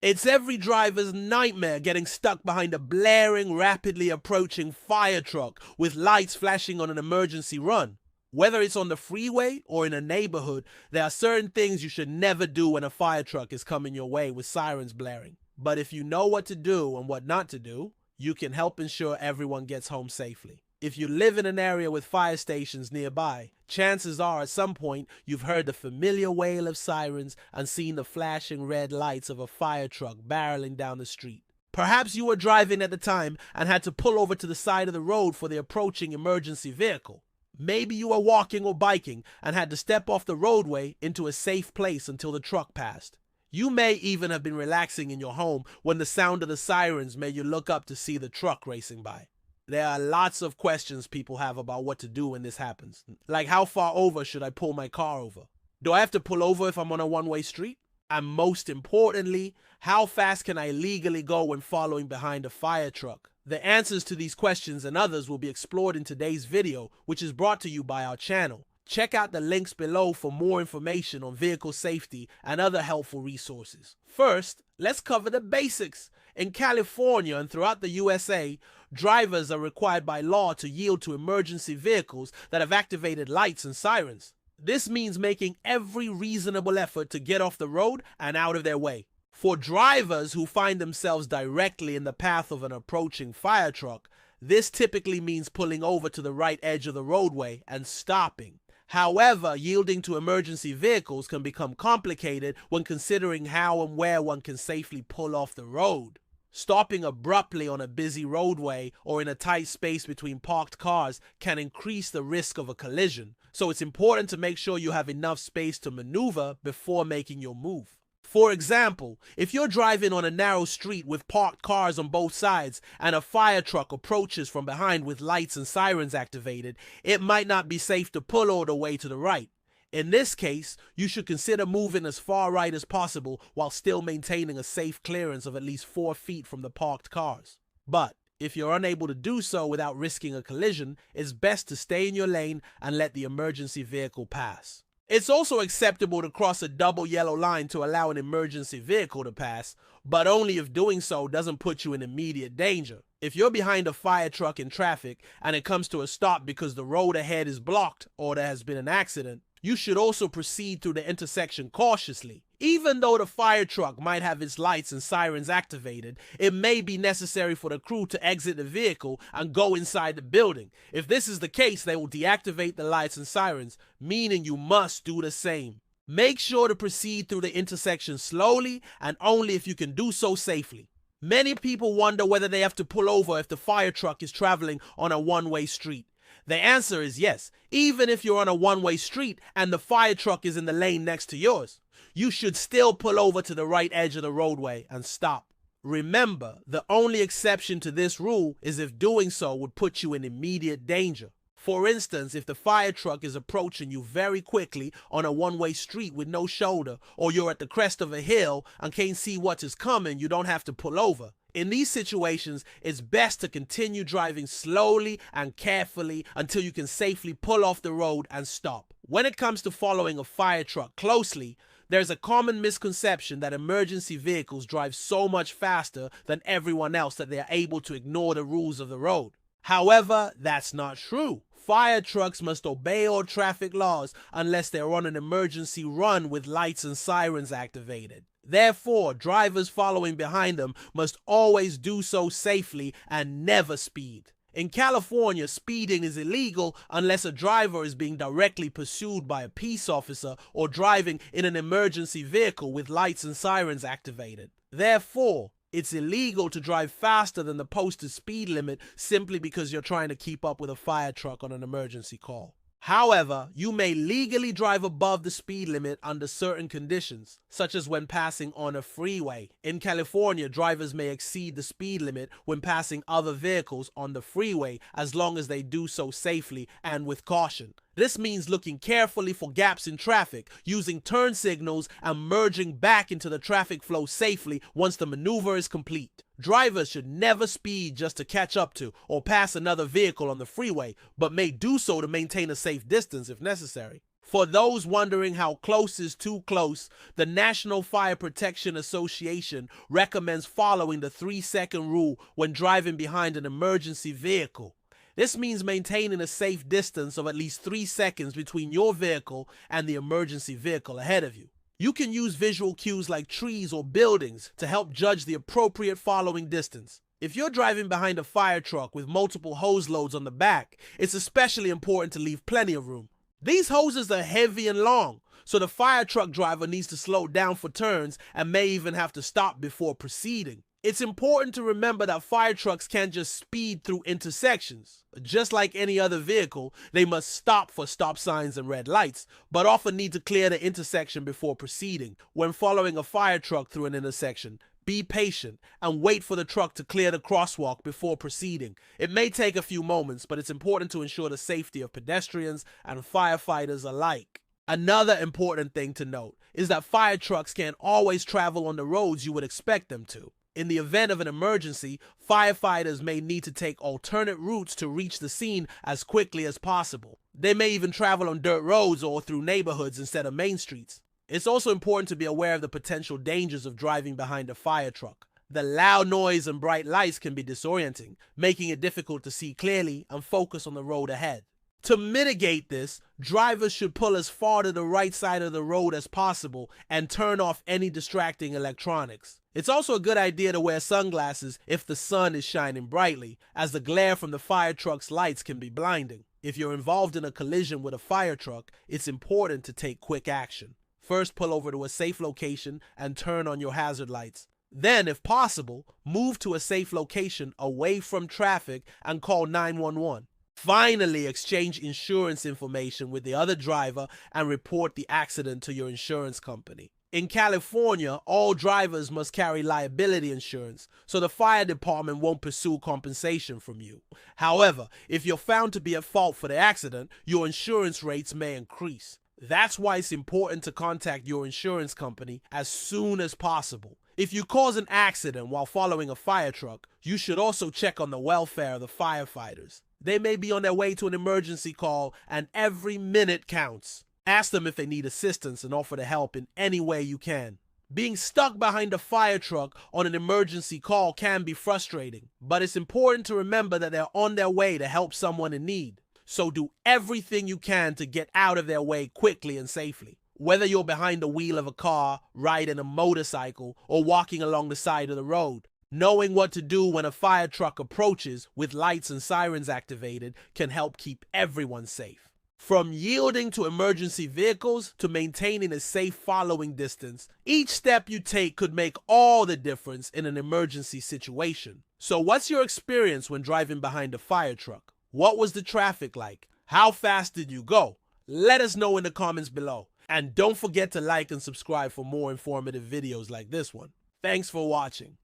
It's every driver's nightmare getting stuck behind a blaring, rapidly approaching fire truck with lights flashing on an emergency run. Whether it's on the freeway or in a neighborhood, there are certain things you should never do when a fire truck is coming your way with sirens blaring. But if you know what to do and what not to do, you can help ensure everyone gets home safely. If you live in an area with fire stations nearby, chances are at some point you've heard the familiar wail of sirens and seen the flashing red lights of a fire truck barreling down the street. Perhaps you were driving at the time and had to pull over to the side of the road for the approaching emergency vehicle. Maybe you were walking or biking and had to step off the roadway into a safe place until the truck passed. You may even have been relaxing in your home when the sound of the sirens made you look up to see the truck racing by. There are lots of questions people have about what to do when this happens. Like, how far over should I pull my car over? Do I have to pull over if I'm on a one-way street? And most importantly, how fast can I legally go when following behind a fire truck? The answers to these questions and others will be explored in today's video, which is brought to you by our channel. Check out the links below for more information on vehicle safety and other helpful resources. First, let's cover the basics. In California and throughout the USA, drivers are required by law to yield to emergency vehicles that have activated lights and sirens. This means making every reasonable effort to get off the road and out of their way. For drivers who find themselves directly in the path of an approaching fire truck, this typically means pulling over to the right edge of the roadway and stopping. However, yielding to emergency vehicles can become complicated when considering how and where one can safely pull off the road. Stopping abruptly on a busy roadway or in a tight space between parked cars can increase the risk of a collision, so it's important to make sure you have enough space to maneuver before making your move. For example, if you're driving on a narrow street with parked cars on both sides and a fire truck approaches from behind with lights and sirens activated, it might not be safe to pull all the way to the right. In this case, you should consider moving as far right as possible while still maintaining a safe clearance of at least 4 feet from the parked cars. But if you're unable to do so without risking a collision, it's best to stay in your lane and let the emergency vehicle pass. It's also acceptable to cross a double yellow line to allow an emergency vehicle to pass, but only if doing so doesn't put you in immediate danger. If you're behind a fire truck in traffic and it comes to a stop because the road ahead is blocked or there has been an accident, you should also proceed through the intersection cautiously. Even though the fire truck might have its lights and sirens activated, it may be necessary for the crew to exit the vehicle and go inside the building. If this is the case, they will deactivate the lights and sirens, meaning you must do the same. Make sure to proceed through the intersection slowly and only if you can do so safely. Many people wonder whether they have to pull over if the fire truck is traveling on a one-way street. The answer is yes, even if you're on a one-way street and the fire truck is in the lane next to yours. You should still pull over to the right edge of the roadway and stop. Remember, the only exception to this rule is if doing so would put you in immediate danger. For instance, if the fire truck is approaching you very quickly on a one-way street with no shoulder, or you're at the crest of a hill and can't see what is coming, you don't have to pull over. In these situations, it's best to continue driving slowly and carefully until you can safely pull off the road and stop. When it comes to following a fire truck closely, there's a common misconception that emergency vehicles drive so much faster than everyone else that they are able to ignore the rules of the road. However, that's not true. Fire trucks must obey all traffic laws unless they're on an emergency run with lights and sirens activated. Therefore, drivers following behind them must always do so safely and never speed. In California, speeding is illegal unless a driver is being directly pursued by a peace officer or driving in an emergency vehicle with lights and sirens activated. Therefore, it's illegal to drive faster than the posted speed limit simply because you're trying to keep up with a fire truck on an emergency call. However, you may legally drive above the speed limit under certain conditions, such as when passing on a freeway. In California, drivers may exceed the speed limit when passing other vehicles on the freeway as long as they do so safely and with caution. This means looking carefully for gaps in traffic, using turn signals, and merging back into the traffic flow safely once the maneuver is complete. Drivers should never speed just to catch up to or pass another vehicle on the freeway, but may do so to maintain a safe distance if necessary. For those wondering how close is too close, the National Fire Protection Association recommends following the 3-second rule when driving behind an emergency vehicle. This means maintaining a safe distance of at least 3 seconds between your vehicle and the emergency vehicle ahead of you. You can use visual cues like trees or buildings to help judge the appropriate following distance. If you're driving behind a fire truck with multiple hose loads on the back, it's especially important to leave plenty of room. These hoses are heavy and long, so the fire truck driver needs to slow down for turns and may even have to stop before proceeding. It's important to remember that fire trucks can't just speed through intersections. Just like any other vehicle, they must stop for stop signs and red lights, but often need to clear the intersection before proceeding. When following a fire truck through an intersection, be patient and wait for the truck to clear the crosswalk before proceeding. It may take a few moments, but it's important to ensure the safety of pedestrians and firefighters alike. Another important thing to note is that fire trucks can't always travel on the roads you would expect them to. In the event of an emergency, firefighters may need to take alternate routes to reach the scene as quickly as possible. They may even travel on dirt roads or through neighborhoods instead of main streets. It's also important to be aware of the potential dangers of driving behind a fire truck. The loud noise and bright lights can be disorienting, making it difficult to see clearly and focus on the road ahead. To mitigate this, drivers should pull as far to the right side of the road as possible and turn off any distracting electronics. It's also a good idea to wear sunglasses if the sun is shining brightly, as the glare from the fire truck's lights can be blinding. If you're involved in a collision with a fire truck, it's important to take quick action. First, pull over to a safe location and turn on your hazard lights. Then, if possible, move to a safe location away from traffic and call 911. Finally, exchange insurance information with the other driver and report the accident to your insurance company. In California, all drivers must carry liability insurance, so the fire department won't pursue compensation from you. However, if you're found to be at fault for the accident, your insurance rates may increase. That's why it's important to contact your insurance company as soon as possible. If you cause an accident while following a fire truck, you should also check on the welfare of the firefighters. They may be on their way to an emergency call, and every minute counts. Ask them if they need assistance and offer to help in any way you can. Being stuck behind a fire truck on an emergency call can be frustrating, but it's important to remember that they're on their way to help someone in need. So do everything you can to get out of their way quickly and safely. Whether you're behind the wheel of a car, riding a motorcycle, or walking along the side of the road, knowing what to do when a fire truck approaches with lights and sirens activated can help keep everyone safe. From yielding to emergency vehicles to maintaining a safe following distance, each step you take could make all the difference in an emergency situation. So what's your experience when driving behind a fire truck? What was the traffic like? How fast did you go? Let us know in the comments below. And don't forget to like and subscribe for more informative videos like this one. Thanks for watching.